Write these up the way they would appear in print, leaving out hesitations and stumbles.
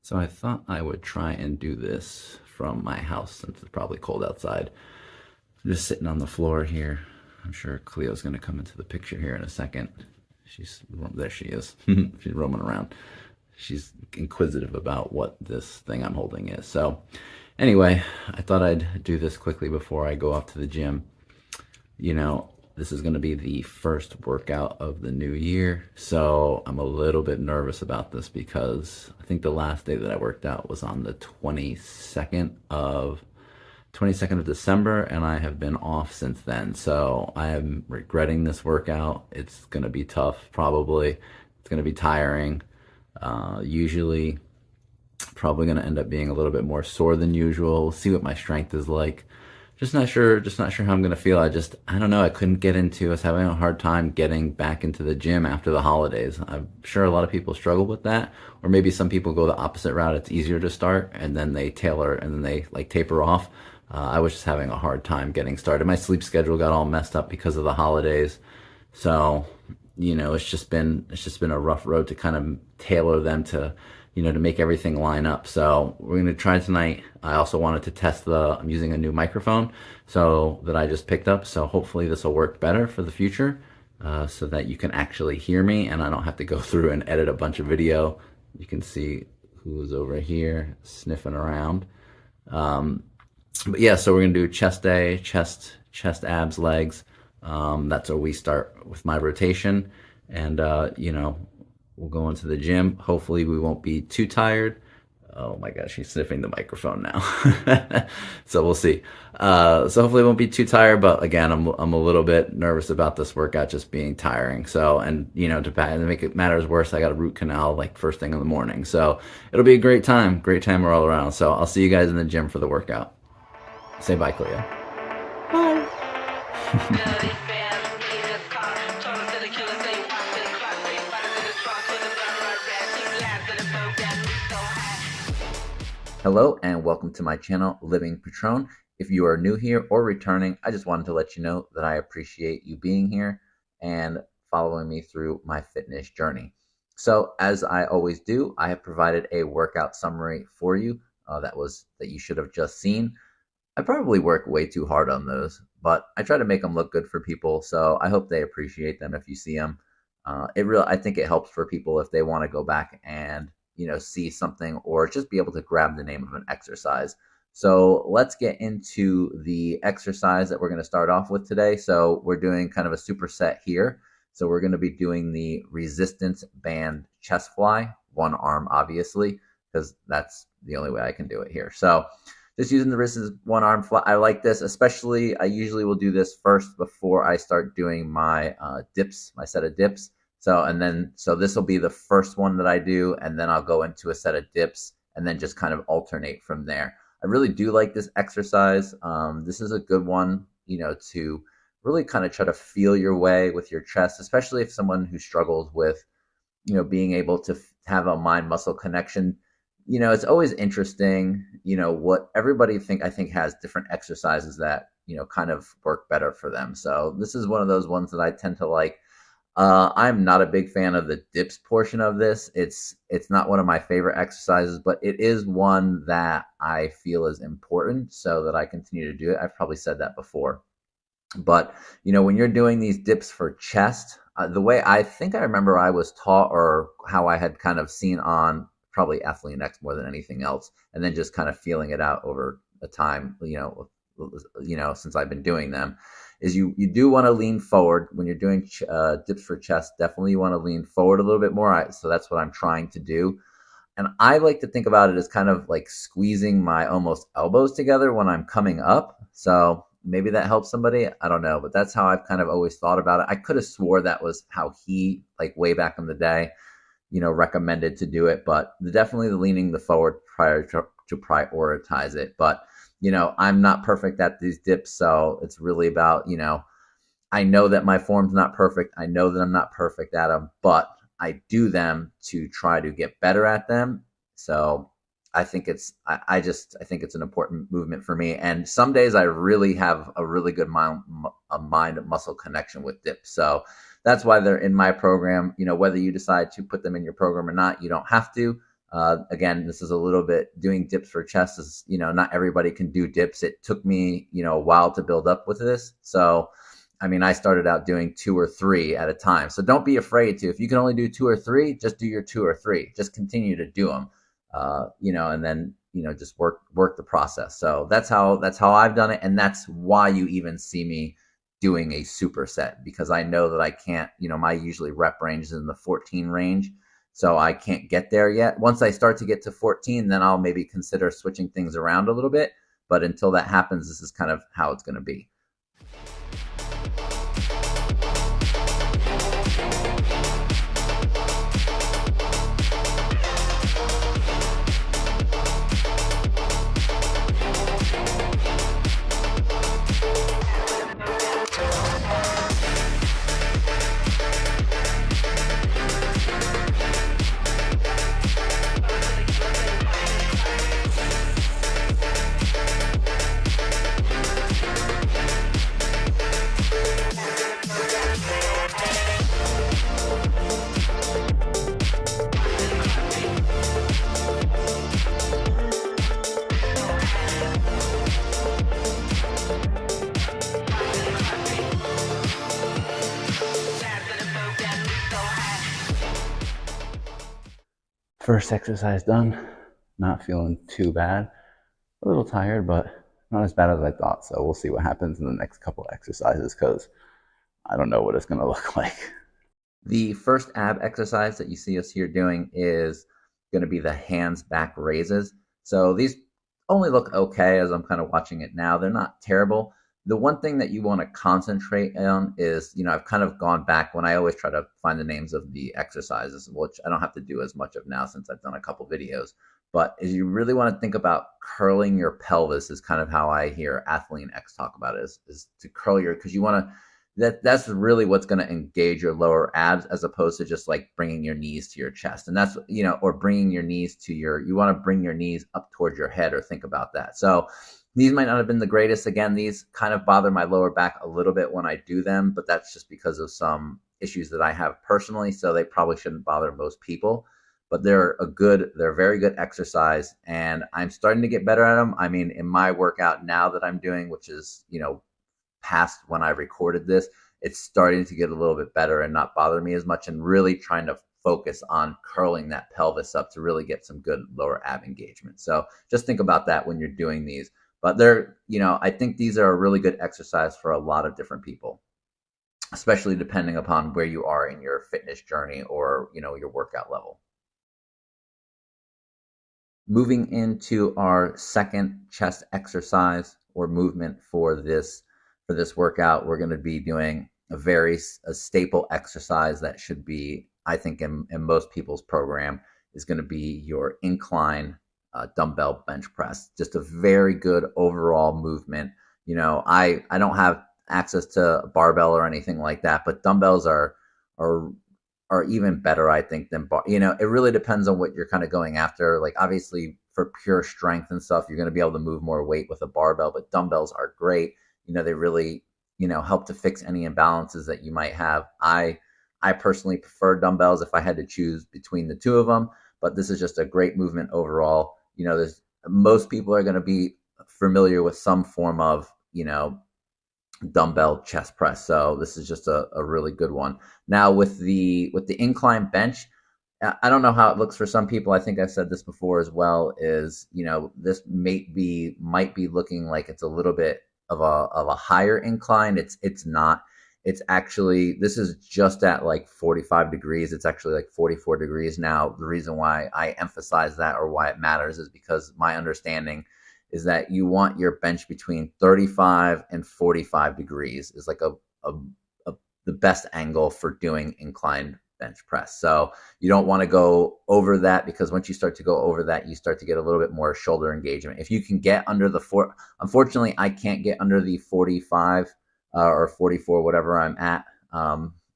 So I thought I would try and do this from my house since it's probably cold outside. I'm just sitting on the floor here. I'm sure Cleo's going to come into the picture here in a second. There she is. She's roaming around. She's inquisitive about what this thing I'm holding is. So anyway, I thought I'd do this quickly before I go off to the gym. You know, this is going to be the first workout of the new year, so I'm a little bit nervous about this because I think the last day that I worked out was on the 22nd of December, and I have been off since then. So I am regretting this workout. It's going to be tough, probably. It's going to be tiring. Usually, probably going to end up being a little bit more sore than usual. We'll see what my strength is like. Just not sure how I'm going to feel. I don't know. I couldn't get into, I was having a hard time getting back into the gym after the holidays. I'm sure a lot of people struggle with that, or maybe some people go the opposite route. It's easier to start and then they tailor and then they like taper off. I was just having a hard time getting started. My sleep schedule got all messed up because of the holidays. So, it's just been a rough road to kind of tailor them to, to make everything line up. So we're going to try tonight. I also wanted to test I'm using a new microphone that I just picked up. So hopefully this will work better for the future, so that you can actually hear me and I don't have to go through and edit a bunch of video. You can see who's over here sniffing around. But yeah, so we're going to do chest day, chest, abs, legs. That's where we start with my rotation. And, we'll go into the gym. Hopefully we won't be too tired. Oh my gosh, he's sniffing the microphone now. So we'll see. So hopefully it won't be too tired, but again, I'm a little bit nervous about this workout just being tiring. So, and to make it matters worse, I got a root canal like first thing in the morning. So it'll be a great time all around. So I'll see you guys in the gym for the workout. Say bye, Cleo. Bye. Hello and welcome to my channel, Living Petrone. If you are new here or returning, I just wanted to let you know that I appreciate you being here and following me through my fitness journey. So as I always do, I have provided a workout summary for you that you should have just seen. I probably work way too hard on those, but I try to make them look good for people. So I hope they appreciate them if you see them. I think it helps for people if they want to go back and see something or just be able to grab the name of an exercise. So let's get into the exercise that we're going to start off with today. So we're doing kind of a superset here. So we're going to be doing the resistance band chest fly, one arm, obviously, because that's the only way I can do it here. So just using the resistance one arm fly. I like this, especially I usually will do this first before I start doing my dips, my set of dips. So this will be the first one that I do, and then I'll go into a set of dips and then just kind of alternate from there. I really do like this exercise. This is a good one, to really kind of try to feel your way with your chest, especially if someone who struggles with, being able to have a mind-muscle connection. It's always interesting, what everybody I think has different exercises that, kind of work better for them. So this is one of those ones that I tend to like. I'm not a big fan of the dips portion of this. It's not one of my favorite exercises, but it is one that I feel is important so that I continue to do it. I've probably said that before. But, when you're doing these dips for chest, the way I think I remember I was taught, or how I had kind of seen on probably Athlete X more than anything else, and then just kind of feeling it out over a time, since I've been doing them, is you do want to lean forward when you're doing dips for chest. Definitely you want to lean forward a little bit more. So that's what I'm trying to do. And I like to think about it as kind of like squeezing my almost elbows together when I'm coming up. So maybe that helps somebody. I don't know, but that's how I've kind of always thought about it. I could have swore that was how he, like way back in the day, recommended to do it, but definitely the leaning the forward prior to prioritize it. But I'm not perfect at these dips, so it's really about, I know that my form's not perfect. I know that I'm not perfect at them, but I do them to try to get better at them. So I think I think it's an important movement for me. And some days I really have a really good mind muscle connection with dips. So that's why they're in my program. Whether you decide to put them in your program or not, you don't have to. Again, this is a little bit doing dips for chest is, not everybody can do dips. It took me, a while to build up with this. So, I mean, I started out doing 2 or 3 at a time. So don't be afraid to, if you can only do 2 or 3, just do your 2 or 3, just continue to do them, and then, just work the process. So that's how I've done it. And that's why you even see me doing a superset, because I know that I can't, my usually rep range is in the 14 range. So I can't get there yet. Once I start to get to 14, then I'll maybe consider switching things around a little bit. But until that happens, this is kind of how it's going to be. First exercise done, not feeling too bad. A little tired, but not as bad as I thought. So we'll see what happens in the next couple of exercises, because I don't know what it's going to look like. The first ab exercise that you see us here doing is going to be the hands back raises. So these only look okay as I'm kind of watching it now. They're not terrible. The one thing that you want to concentrate on is, I've kind of gone back when I always try to find the names of the exercises, which I don't have to do as much of now since I've done a couple videos. But is you really want to think about curling your pelvis is kind of how I hear Athlete X talk about it, is to curl your, because you want to, that's really what's going to engage your lower abs, as opposed to just like bringing your knees to your chest. And that's, or bringing your knees to you want to bring your knees up towards your head, or think about that. So these might not have been the greatest. Again, these kind of bother my lower back a little bit when I do them, but that's just because of some issues that I have personally. So they probably shouldn't bother most people, but they're a very good exercise, and I'm starting to get better at them. I mean, in my workout now that I'm doing, which is, past when I recorded this, it's starting to get a little bit better and not bother me as much, and really trying to focus on curling that pelvis up to really get some good lower ab engagement. So just think about that when you're doing these. But I think these are a really good exercise for a lot of different people, especially depending upon where you are in your fitness journey or, your workout level. Moving into our second chest exercise or movement for this workout, we're going to be doing a staple exercise that should be, I think, in most people's program, is going to be your incline dumbbell bench press. Just a very good overall movement. I don't have access to barbell or anything like that, but dumbbells are even better, I think, than bar. It really depends on what you're kind of going after. Like, obviously, for pure strength and stuff, you're going to be able to move more weight with a barbell, but dumbbells are great. They really, help to fix any imbalances that you might have. I personally prefer dumbbells if I had to choose between the two of them, but this is just a great movement overall. Most people are going to be familiar with some form of, dumbbell chest press. So this is just a really good one. Now with the incline bench, I don't know how it looks for some people. I think I've said this before as well, is, this might be looking like it's a little bit of a higher incline. It's not. It's actually, this is just at like 45 degrees. It's actually like 44 degrees now. The reason why I emphasize that, or why it matters, is because my understanding is that you want your bench between 35 and 45 degrees is like the best angle for doing incline bench press. So you don't want to go over that, because once you start to go over that, you start to get a little bit more shoulder engagement. If you can get under the unfortunately, I can't get under the 45 or 44, whatever I'm at,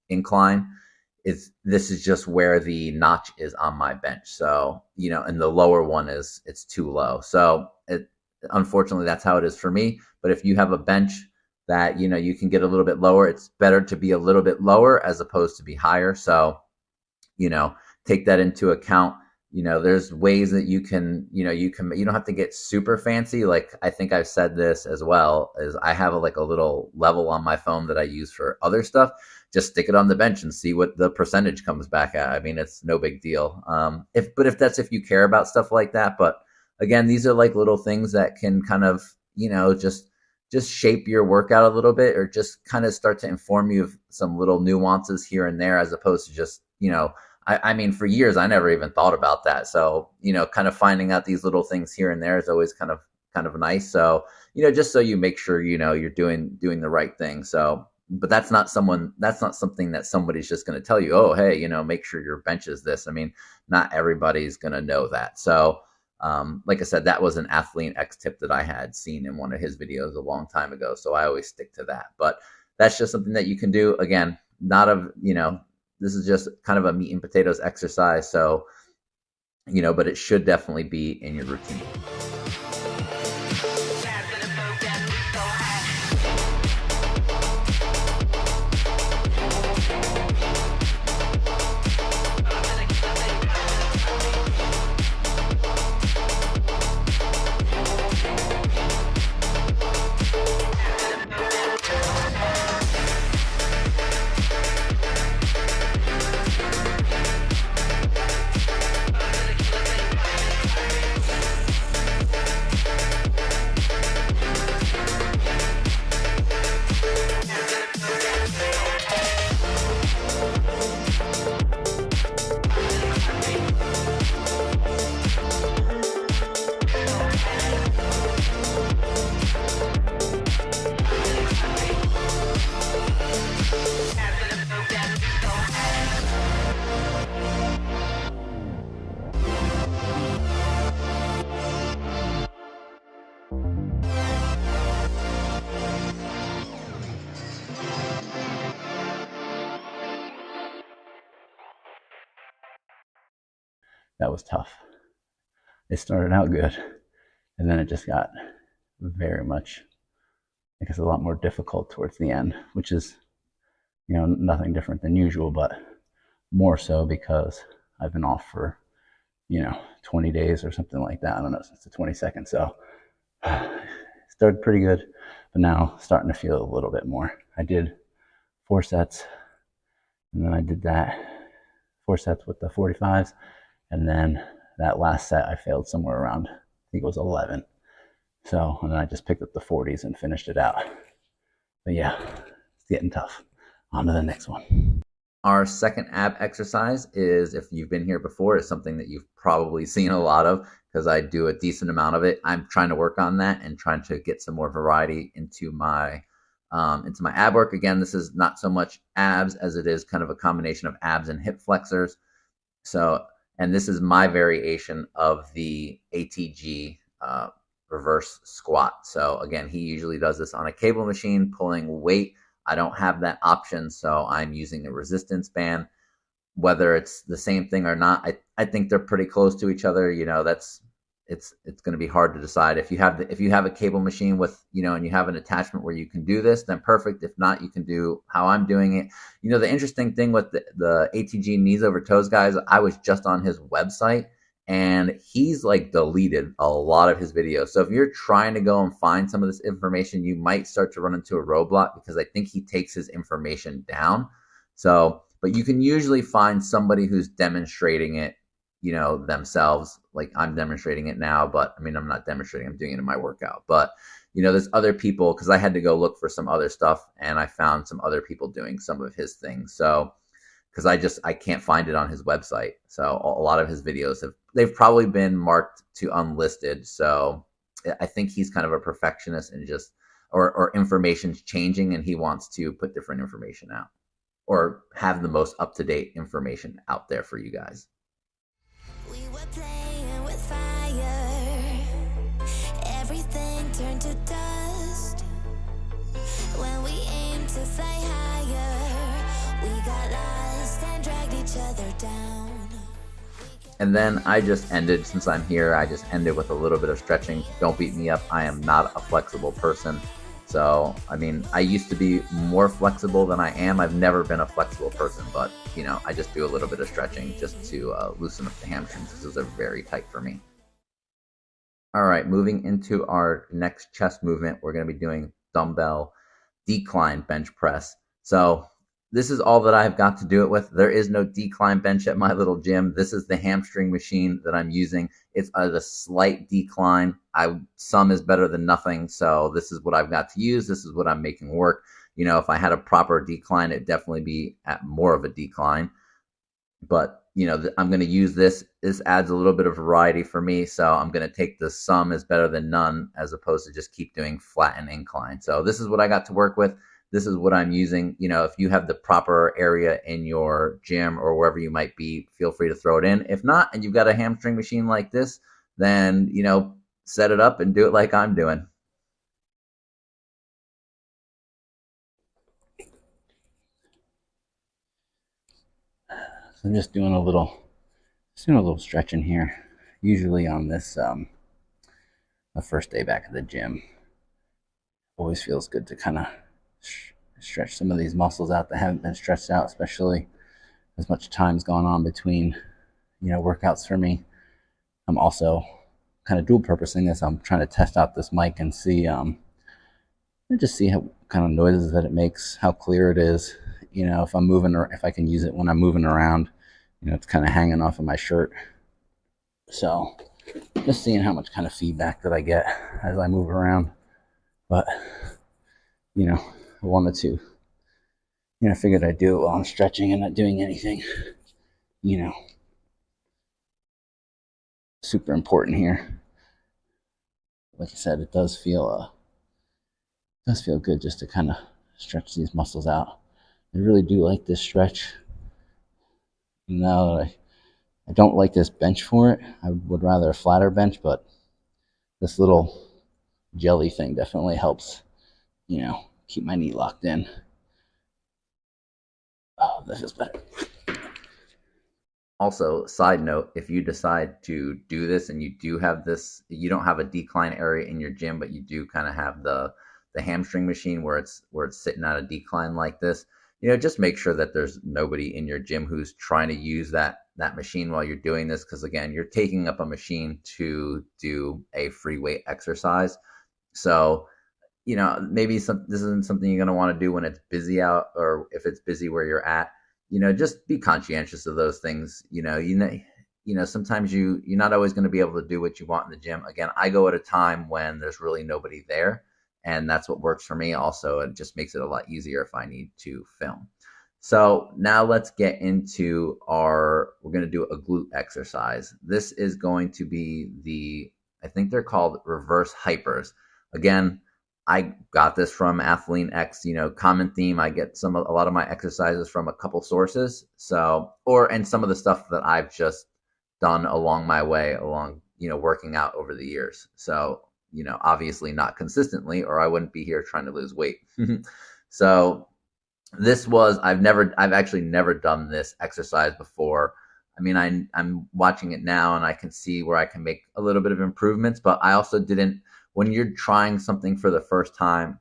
incline. This is just where the notch is on my bench. So, and the lower one it's too low. So unfortunately, that's how it is for me. But if you have a bench that, you can get a little bit lower, it's better to be a little bit lower as opposed to be higher. So, take that into account. there's ways that you can, you don't have to get super fancy. Like, I think I've said this as well, is I have like a little level on my phone that I use for other stuff. Just stick it on the bench and see what the percentage comes back at. I mean, it's no big deal. If you care about stuff like that. But again, these are like little things that can kind of, just shape your workout a little bit, or just kind of start to inform you of some little nuances here and there, as opposed to just, I mean, for years, I never even thought about that. So, kind of finding out these little things here and there is always kind of nice. So, just so you make sure, you're doing the right thing. So, but that's not something that somebody's just going to tell you, oh, hey, make sure your bench is this. I mean, not everybody's going to know that. So, like I said, that was an Athlete X tip that I had seen in one of his videos a long time ago. So I always stick to that. But that's just something that you can do. Again, this is just kind of a meat and potatoes exercise. So, but it should definitely be in your routine. That was tough. It started out good, and then it just got very much, I guess, a lot more difficult towards the end, which is, nothing different than usual, but more so because I've been off for, 20 days or something like that. I don't know, since the 22nd. So started pretty good, but now starting to feel a little bit more. I did 4 sets, and then I did that 4 sets with the 45s. And then that last set, I failed somewhere around, I think it was 11. So, and then I just picked up the 40s and finished it out. But yeah, it's getting tough. On to the next one. Our second ab exercise is, if you've been here before, it's something that you've probably seen a lot of, because I do a decent amount of it. I'm trying to work on that and trying to get some more variety into my ab work. Again, this is not so much abs as it is kind of a combination of abs and hip flexors. So, and this is my variation of the ATG reverse squat. So again, he usually does this on a cable machine, pulling weight. I don't have that option, so I'm using a resistance band. Whether it's the same thing or not, I think they're pretty close to each other. It's going to be hard to decide. If you have a cable machine with, and you have an attachment where you can do this, then perfect. If not, you can do how I'm doing it. The interesting thing with the ATG knees over toes guys, I was just on his website, and he's like deleted a lot of his videos. So if you're trying to go and find some of this information, you might start to run into a roadblock, because I think he takes his information down. So, but you can usually find somebody who's demonstrating it, themselves. Like I'm demonstrating it now, but I mean, I'm not demonstrating, I'm doing it in my workout. But, there's other people, because I had to go look for some other stuff, and I found some other people doing some of his things. So, because I can't find it on his website. So a lot of his videos they've probably been marked to unlisted. So I think he's kind of a perfectionist, and just, or information's changing, and he wants to put different information out, or have the most up-to-date information out there for you guys. We were playing with fire. Everything turned to dust. When we aimed to fly higher, we got lost and dragged each other down. And then I just ended, since I'm here, I just ended with a little bit of stretching. Don't beat me up. I am not a flexible person. So, I mean, I used to be more flexible than I am. I've never been a flexible person, but I just do a little bit of stretching just to loosen up the hamstrings. Those are very tight for me. All right, moving into our next chest movement, we're going to be doing dumbbell decline bench press. So this is all that I've got to do it with. There is no decline bench at my little gym. This is the hamstring machine that I'm using. It's at a slight decline. Some is better than nothing. So this is what I've got to use. This is what I'm making work. If I had a proper decline, it'd definitely be at more of a decline. But I'm going to use this. This adds a little bit of variety for me. So I'm going to take the some is better than none as opposed to just keep doing flat and incline. So this is what I got to work with. This is what I'm using. If you have the proper area in your gym or wherever you might be, feel free to throw it in. If not, and you've got a hamstring machine like this, then, set it up and do it like I'm doing. So I'm just doing a little stretching here. Usually on this the first day back at the gym, always feels good to kind of stretch some of these muscles out that haven't been stretched out, especially as much time's gone on between workouts for me. I'm also kind of dual purposing this. I'm trying to test out this mic and see and just see how kind of noises that it makes, how clear it is. If I'm moving or if I can use it when I'm moving around. It's kind of hanging off of my shirt. So just seeing how much kind of feedback that I get as I move around. But, I wanted to, figured I'd do it while I'm stretching and not doing anything, you know, super important here. Like I said, it does feel good just to kind of stretch these muscles out. I really do like this stretch. Now that I don't like this bench for it. I would rather a flatter bench, but this little jelly thing definitely helps, keep my knee locked in. Oh, this is better. Also, side note, if you decide to do this and you do have this, you don't have a decline area in your gym, but you do kind of have the hamstring machine where it's sitting at a decline like this, just make sure that there's nobody in your gym who's trying to use that machine while you're doing this, because again, you're taking up a machine to do a free weight exercise. So, maybe this isn't something you're going to want to do when it's busy out, or if it's busy where you're at. Just be conscientious of those things. Sometimes you're not always going to be able to do what you want in the gym. Again, I go at a time when there's really nobody there, and that's what works for me. Also, it just makes it a lot easier if I need to film. So now let's get into we're going to do a glute exercise. This is going to be I think they're called reverse hypers. Again, I got this from Athlean X, common theme. I get a lot of my exercises from a couple sources. And some of the stuff that I've just done along my way, working out over the years. So, obviously not consistently, or I wouldn't be here trying to lose weight. So I've actually never done this exercise before. I mean, I'm watching it now and I can see where I can make a little bit of improvements, but I also didn't. When you're trying something for the first time,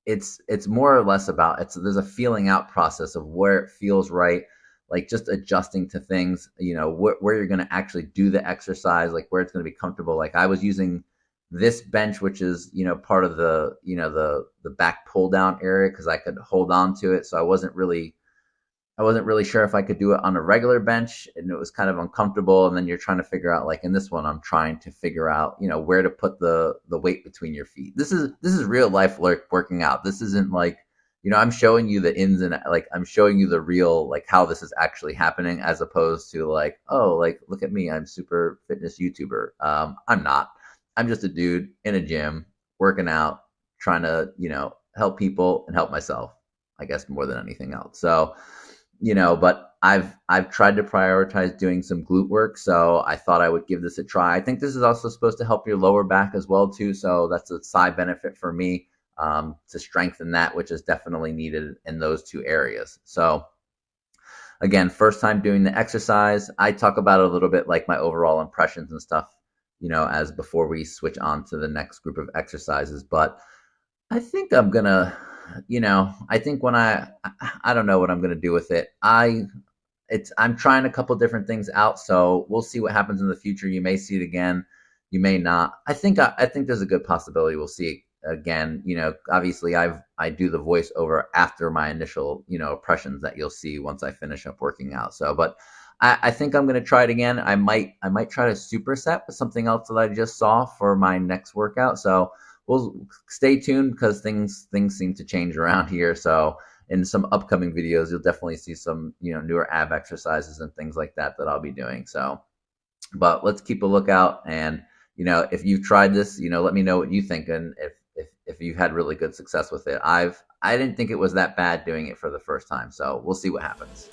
it's more or less about there's a feeling out process of where it feels right, like just adjusting to things, where you're going to actually do the exercise, like where it's going to be comfortable. Like I was using this bench, which is, part of the back pull down area, because I could hold on to it. So I wasn't really sure if I could do it on a regular bench, and it was kind of uncomfortable. And then you're trying to figure out, like in this one, I'm trying to figure out, where to put the weight between your feet. This is real life working out. This isn't like, I'm showing you the ins and like I'm showing you the real, like how this is actually happening, as opposed to like, oh, like look at me, I'm super fitness YouTuber. I'm not. I'm just a dude in a gym working out, trying to, help people and help myself, I guess, more than anything else. So, but I've tried to prioritize doing some glute work, so I thought I would give this a try. I think this is also supposed to help your lower back as well too, so that's a side benefit for me, to strengthen that, which is definitely needed in those two areas. So again, first time doing the exercise, I talk about it a little bit, like my overall impressions and stuff, as before we switch on to the next group of exercises. But I think I'm gonna, I think when I don't know what I'm gonna do with it. I'm trying a couple different things out, so we'll see what happens in the future. You may see it again, you may not. I think there's a good possibility we'll see it again. Obviously I do the voiceover after my initial impressions that you'll see once I finish up working out. So, but I think I'm gonna try it again. I might try to superset with something else that I just saw for my next workout. So we'll stay tuned because things seem to change around here. So in some upcoming videos, you'll definitely see some, newer ab exercises and things like that that I'll be doing. So, but let's keep a lookout. And, if you've tried this, let me know what you think. And if you've had really good success with it, I didn't think it was that bad doing it for the first time. So we'll see what happens.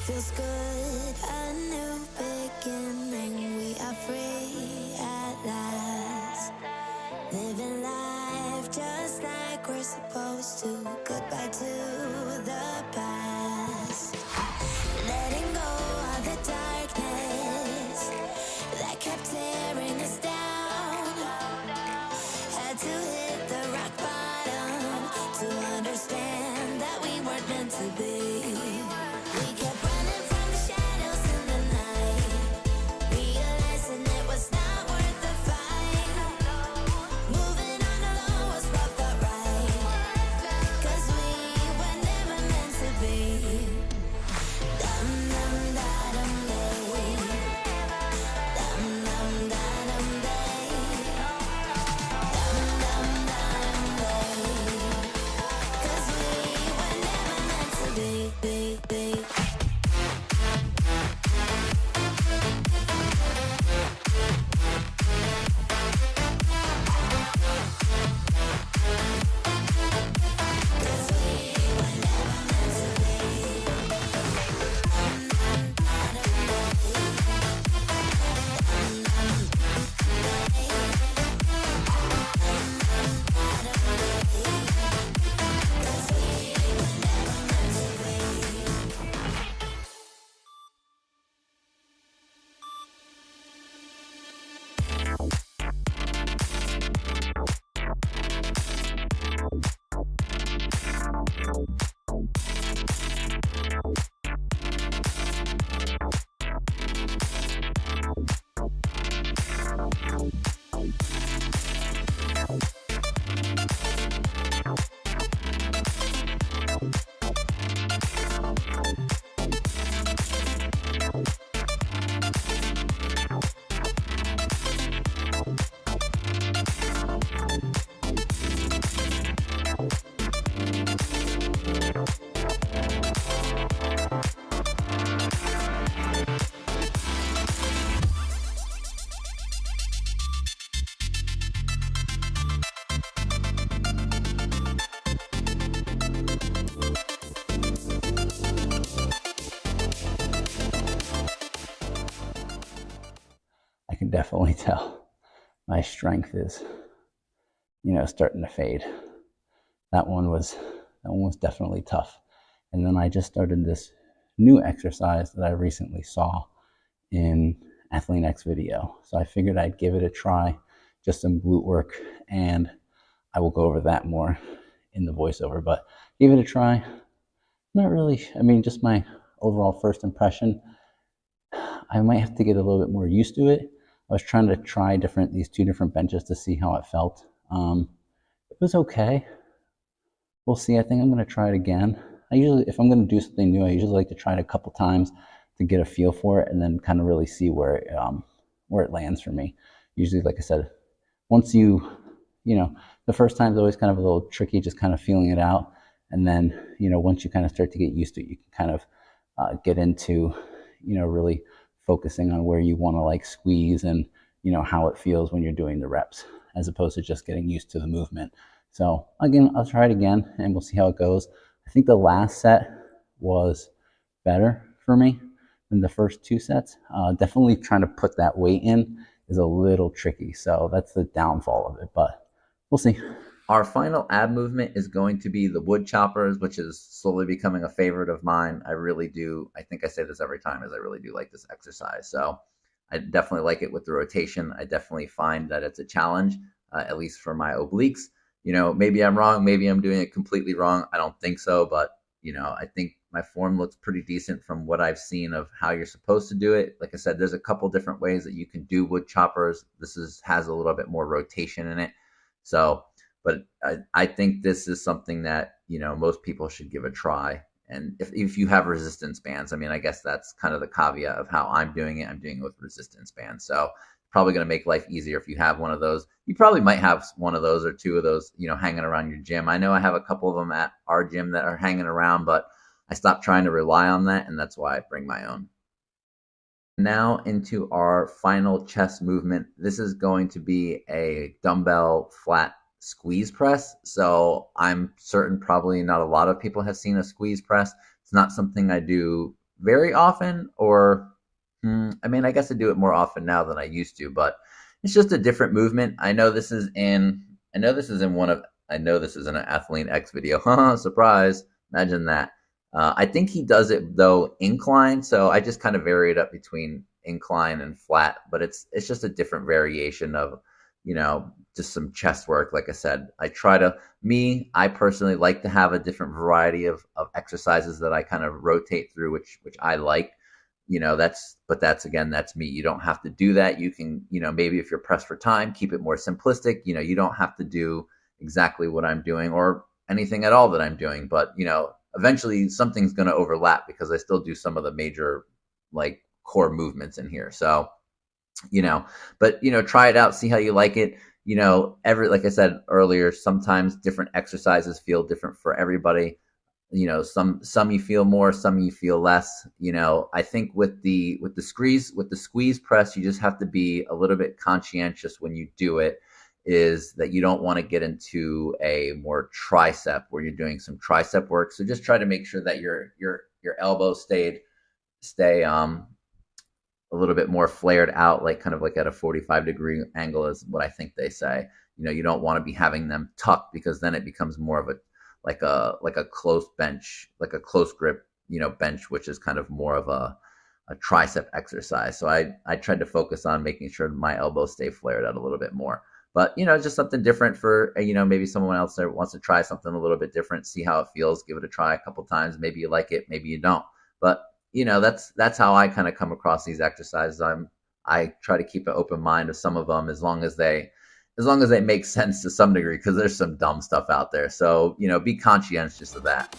Feels good, a new beginning. We are free at last. Living life just like we're supposed to. Goodbye to the past. Letting go of the darkness that kept tearing us down. Had to hit the rock bottom to understand that we weren't meant to be. We kept running from the shadows in the night, realizing it was not worth the fight. Moving on alone was what felt right, 'cause we were never meant to be. Dum dum da dum day. Dum dum da dum day. Dum dum da dum day. 'Cause we were never meant to be. I can definitely tell my strength is, starting to fade. That one was definitely tough. And then I just started this new exercise that I recently saw in Athlete X video. So I figured I'd give it a try, just some glute work, and I will go over that more in the voiceover. But give it a try. Not really, just my overall first impression. I might have to get a little bit more used to it. I was trying to try these two different benches to see how it felt. It was okay. We'll see. I think I'm going to try it again. If I'm going to do something new, I usually like to try it a couple times to get a feel for it, and then kind of really see where it lands for me. Usually, like I said, once the first time is always kind of a little tricky, just kind of feeling it out. And then, once you kind of start to get used to it, you can kind of get into, really focusing on where you want to like squeeze and, how it feels when you're doing the reps, as opposed to just getting used to the movement. So again, I'll try it again and we'll see how it goes. I think the last set was better for me than the first two sets. Definitely trying to put that weight in is a little tricky. So that's the downfall of it, but we'll see. Our final ab movement is going to be the Woodchoppers, which is slowly becoming a favorite of mine. I really do. I think I say this every time, is I really do like this exercise. So I definitely like it with the rotation. I definitely find that it's a challenge, at least for my obliques. Maybe I'm wrong. Maybe I'm doing it completely wrong. I don't think so, but I think my form looks pretty decent from what I've seen of how you're supposed to do it. Like I said, there's a couple different ways that you can do Woodchoppers. This has a little bit more rotation in it. So, but I think this is something that, most people should give a try. And if you have resistance bands, I mean, I guess that's kind of the caveat of how I'm doing it. I'm doing it with resistance bands. So probably going to make life easier if you have one of those. You probably might have one of those or two of those, hanging around your gym. I know I have a couple of them at our gym that are hanging around, but I stopped trying to rely on that, and that's why I bring my own. Now into our final chest movement. This is going to be a dumbbell flat squeeze press. So I'm certain probably not a lot of people have seen a squeeze press. It's not something I do very often, or I mean, I guess I do it more often now than I used to, but it's just a different movement. I know this is in an Athlete X video. Surprise. Imagine that. I think he does it though incline, so I just kind of vary it up between incline and flat, but it's just a different variation of, just some chest work. Like I said, I personally like to have a different variety of exercises that I kind of rotate through, which I like. That's me. You don't have to do that. You can, maybe if you're pressed for time, keep it more simplistic. You don't have to do exactly what I'm doing or anything at all that I'm doing, but eventually something's going to overlap because I still do some of the major like core movements in here. So, but try it out, see how you like it. Like I said earlier, sometimes different exercises feel different for everybody. Some you feel more, some you feel less. I think with the squeeze press, you just have to be a little bit conscientious when you do it, is that you don't want to get into a more tricep where you're doing some tricep work. So just try to make sure that your elbows stay a little bit more flared out, like kind of like at a 45-degree angle is what I think they say. You don't want to be having them tucked, because then it becomes more of a close bench, like a close grip, bench, which is kind of more of a tricep exercise. So I tried to focus on making sure my elbows stay flared out a little bit more. But, just something different for, maybe someone else that wants to try something a little bit different, see how it feels, give it a try a couple times. Maybe you like it, maybe you don't. But, that's how I kind of come across these exercises. I try to keep an open mind of some of them, as long as they make sense to some degree, because there's some dumb stuff out there. So, be conscientious of that.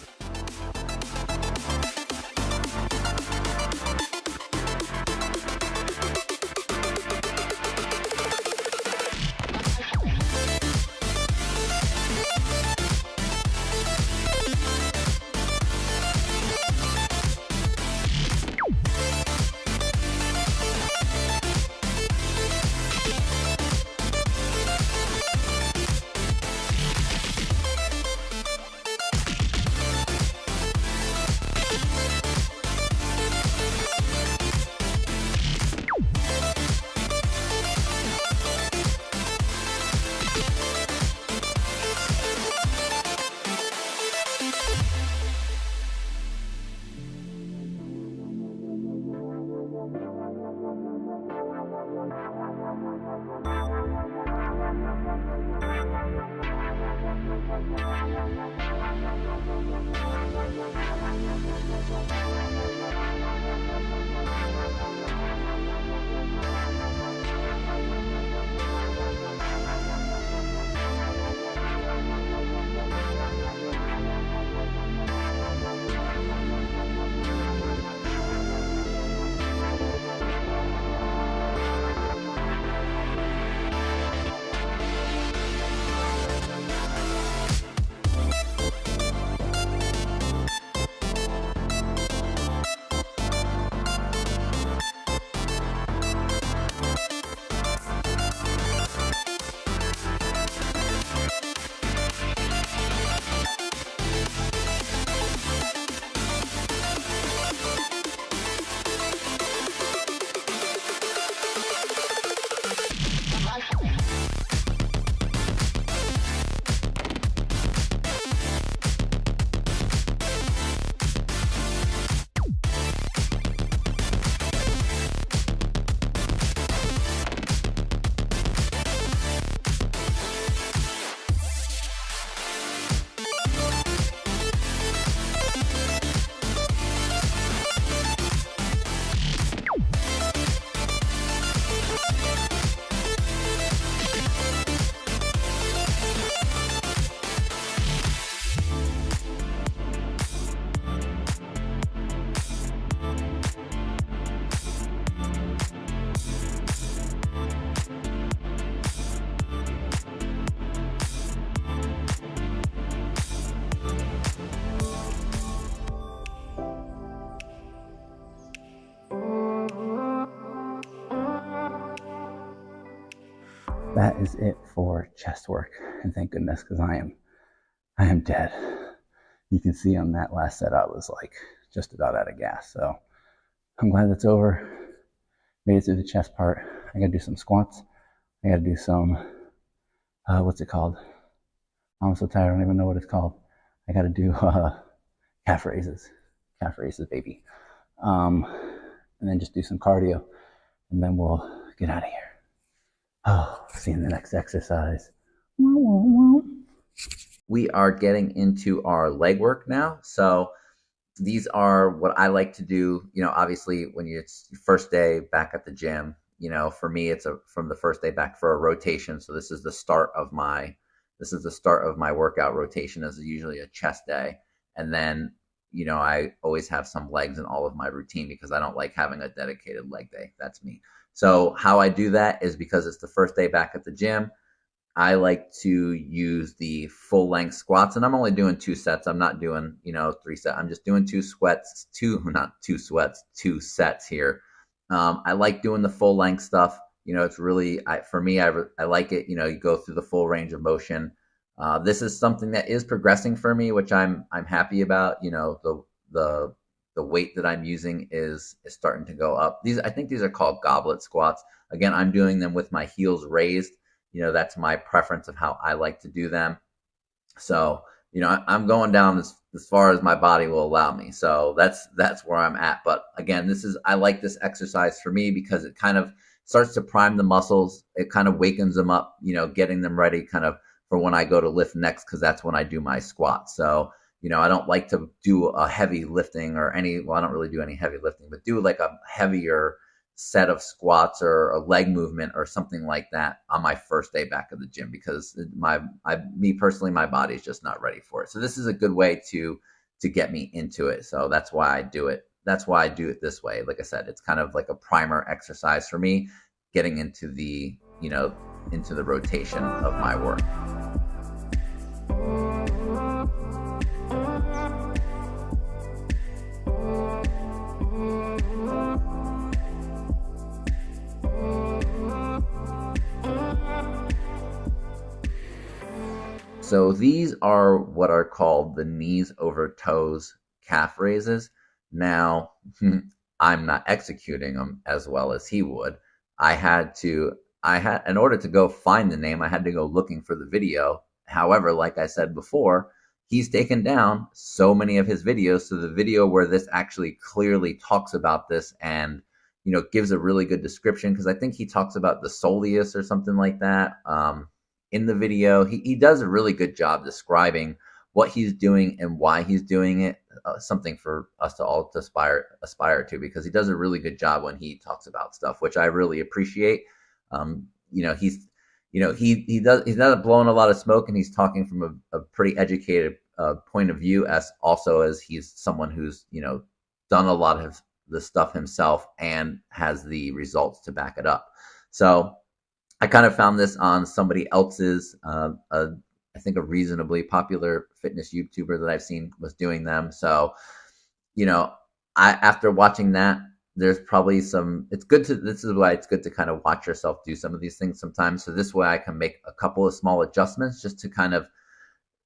that is it for chest work. And thank goodness, because I am dead. You can see on that last set I was like just about out of gas. So I'm glad that's over. Made it through the chest part. I gotta do some squats. I gotta do some what's it called? I'm so tired, I don't even know what it's called. I gotta do calf raises. Calf raises, baby. And then just do some cardio, and then we'll get out of here. Oh, see you in the next exercise. We are getting into our leg work now. So these are what I like to do. Obviously when it's your first day back at the gym, for me, it's from the first day back for a rotation. So this is the start of my workout rotation. Is usually a chest day. And then, I always have some legs in all of my routine because I don't like having a dedicated leg day. That's me. So how I do that is because it's the first day back at the gym, I like to use the full length squats, and I'm only doing 2 sets. I'm not doing, 3 sets. I'm just doing two sets here. I like doing the full length stuff. It's really, for me, I like it. You go through the full range of motion. This is something that is progressing for me, which I'm happy about. The weight that I'm using is starting to go up. I think these are called goblet squats. Again, I'm doing them with my heels raised. That's my preference of how I like to do them. So, I'm going down as far as my body will allow me. So that's where I'm at. But again, I like this exercise for me because it kind of starts to prime the muscles. It kind of wakens them up, getting them ready kind of for when I go to lift next, because that's when I do my squats. So, I don't like to do a heavy lifting I don't really do any heavy lifting, but do like a heavier set of squats or a leg movement or something like that on my first day back of the gym, because me personally, my body's just not ready for it. So this is a good way to get me into it. So that's why I do it. That's why I do it this way. Like I said, it's kind of like a primer exercise for me, getting into the rotation of my work. So these are what are called the knees over toes calf raises. Now, I'm not executing them as well as he would. In order to go find the name, I had to go looking for the video. However, like I said before, he's taken down so many of his videos. So the video where this actually clearly talks about this and, gives a really good description, because I think he talks about the soleus or something like that. In the video, he does a really good job describing what he's doing and why he's doing it. Something for us to all to aspire to, because he does a really good job when he talks about stuff, which I really appreciate. He's not blowing a lot of smoke, and he's talking from a pretty educated point of view, as he's someone who's done a lot of the stuff himself and has the results to back it up. So I kind of found this on somebody else's, I think a reasonably popular fitness YouTuber that I've seen was doing them. So, after watching that, there's probably this is why it's good to kind of watch yourself do some of these things sometimes. So this way I can make a couple of small adjustments just to kind of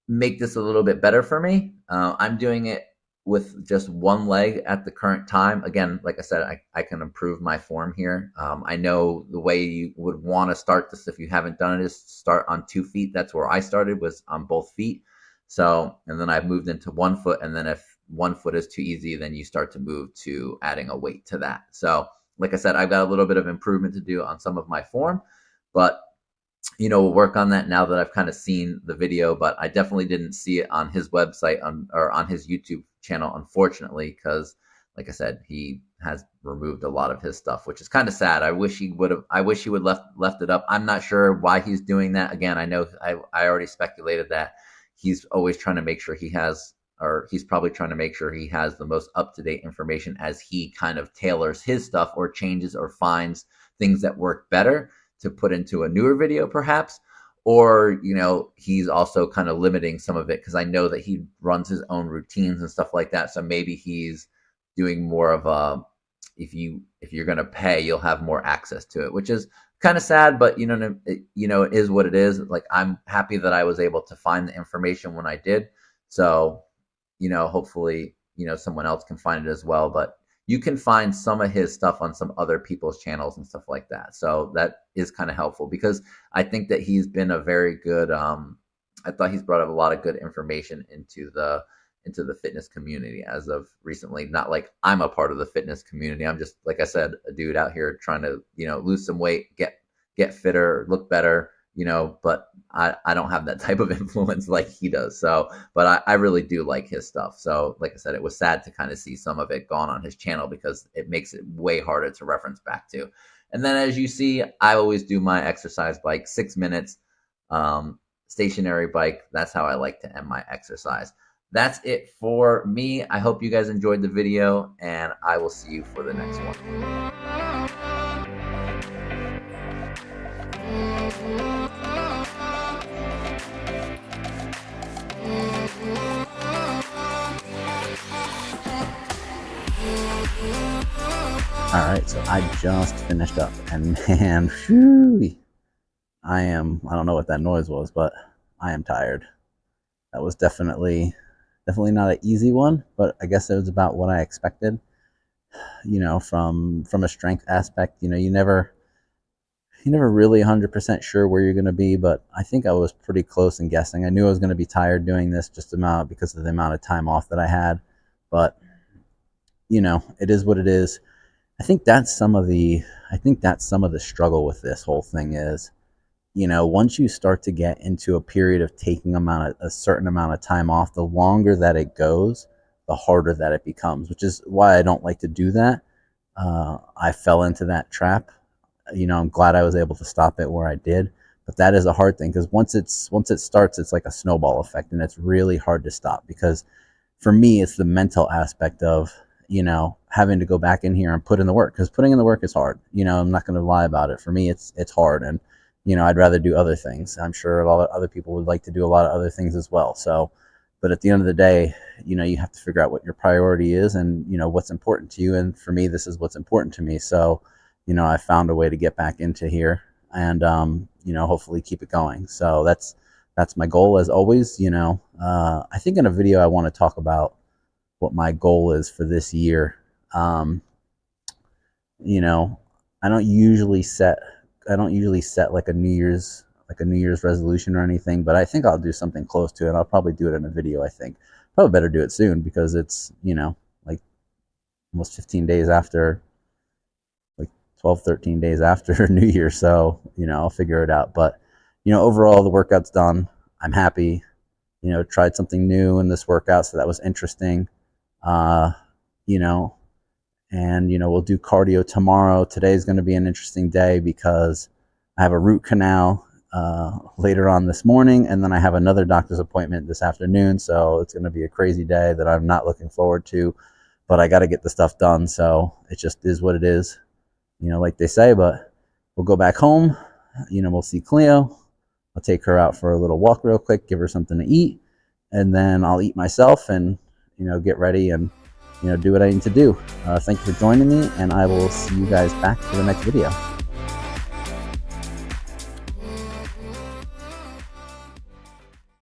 make this a little bit better for me. I'm doing it with just one leg at the current time. Again, like I said, I can improve my form here. I know the way you would want to start this if you haven't done it is start on 2 feet. That's where I started, was on both feet. So, and then I've moved into 1 foot. And then if 1 foot is too easy, then you start to move to adding a weight to that. So, like I said, I've got a little bit of improvement to do on some of my form, but we'll work on that now that I've kind of seen the video. But I definitely didn't see it on his website or on his YouTube channel, unfortunately, because like I said, he has removed a lot of his stuff, which is kind of sad. I wish he would left it up. I'm not sure why he's doing that. Again, I know I already speculated that he's always trying to make sure he's probably trying to make sure he has the most up-to-date information as he kind of tailors his stuff or changes or finds things that work better to put into a newer video, perhaps. Or, he's also kind of limiting some of it, because I know that he runs his own routines and stuff like that. So maybe he's doing more of if you're going to pay, you'll have more access to it, which is kind of sad, but it is what it is. Like, I'm happy that I was able to find the information when I did. So, hopefully, someone else can find it as well. But you can find some of his stuff on some other people's channels and stuff like that. So that is kind of helpful, because I think that he's been a very good, I thought he's brought up a lot of good information into the fitness community as of recently. Not like I'm a part of the fitness community. I'm just, like I said, a dude out here trying to, lose some weight, get fitter, look better, but I don't have that type of influence like he does. So, but I really do like his stuff. So, like I said, it was sad to kind of see some of it gone on his channel, because it makes it way harder to reference back to. And then, as you see, I always do my exercise bike, 6 minutes, stationary bike. That's how I like to end my exercise. That's it for me. I hope you guys enjoyed the video, and I will see you for the next one. All right, so I just finished up, and man, whew, I don't know what that noise was, but I am tired. That was definitely not an easy one, but I guess it was about what I expected. From a strength aspect, you're never really 100% sure where you're going to be, but I think I was pretty close in guessing. I knew I was going to be tired doing this because of the amount of time off that I had, but it is what it is. I think that's some of the struggle with this whole thing is, once you start to get into a period of taking a certain amount of time off, the longer that it goes, the harder that it becomes, which is why I don't like to do that. I fell into that trap. I'm glad I was able to stop it where I did, but that is a hard thing, because once it starts, it's like a snowball effect, and it's really hard to stop. Because for me, it's the mental aspect of, having to go back in here and put in the work, because putting in the work is hard. I'm not going to lie about it. For me, it's hard, and I'd rather do other things. I'm sure a lot of other people would like to do a lot of other things as well. So, but at the end of the day, you have to figure out what your priority is, and what's important to you. And for me, this is what's important to me. So, I found a way to get back into here, and hopefully keep it going. So that's my goal, as always. I think in a video I want to talk about what my goal is for this year. I don't usually set like a New Year's resolution or anything, but I think I'll do something close to it. I'll probably do it in a video. I think probably better do it soon, because it's like almost 15 days after, like 12, 13 days after New Year. So I'll figure it out. But overall, the workout's done. I'm happy. Tried something new in this workout, so that was interesting. And we'll do cardio tomorrow. Today's going to be an interesting day, because I have a root canal later on this morning, and then I have another doctor's appointment this afternoon. So it's going to be a crazy day that I'm not looking forward to, but I got to get the stuff done. So it just is what it is, like they say. But we'll go back home. We'll see Cleo. I'll take her out for a little walk real quick, give her something to eat, and then I'll eat myself and get ready and do what I need to do. Thank you for joining me, and I will see you guys back for the next video.